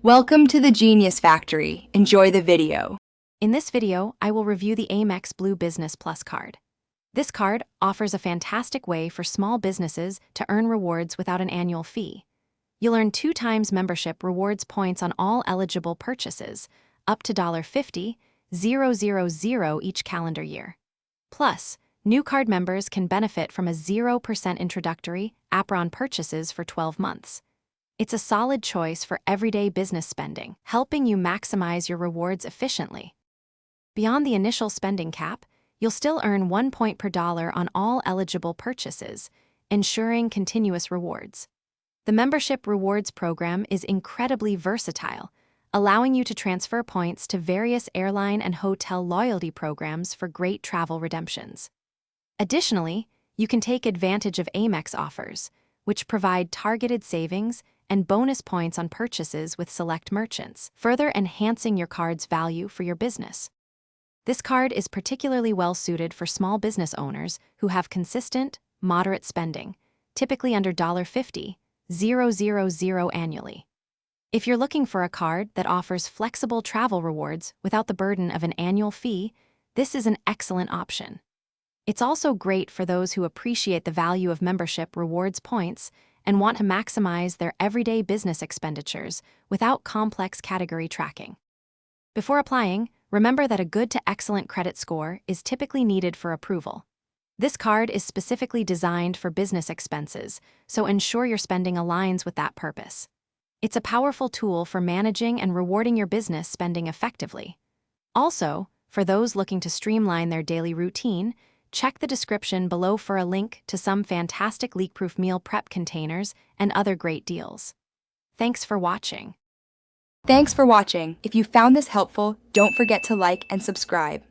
Welcome to the Genius Factory. Enjoy the video. In this video, I will review the Amex Blue Business Plus card. This card offers a fantastic way for small businesses to earn rewards without an annual fee. You'll earn 2 times membership rewards points on all eligible purchases, up to $50,000 each calendar year. Plus, new card members can benefit from a 0% introductory Apparel purchases for 12 months. It's a solid choice for everyday business spending, helping you maximize your rewards efficiently. Beyond the initial spending cap, you'll still earn 1 point per dollar on all eligible purchases, ensuring continuous rewards. The membership rewards program is incredibly versatile, allowing you to transfer points to various airline and hotel loyalty programs for great travel redemptions. Additionally, you can take advantage of Amex offers, which provide targeted savings and bonus points on purchases with select merchants, further enhancing your card's value for your business. This card is particularly well-suited for small business owners who have consistent, moderate spending, typically under $50,000 annually. If you're looking for a card that offers flexible travel rewards without the burden of an annual fee, this is an excellent option. It's also great for those who appreciate the value of membership rewards points and want to maximize their everyday business expenditures without complex category tracking. Before applying, remember that a good to excellent credit score is typically needed for approval. This card is specifically designed for business expenses, so ensure your spending aligns with that purpose. It's a powerful tool for managing and rewarding your business spending effectively. Also, for those looking to streamline their daily routine, check the description below for a link to some fantastic leak-proof meal prep containers and other great deals. Thanks for watching. Thanks for watching. If you found this helpful, don't forget to like and subscribe.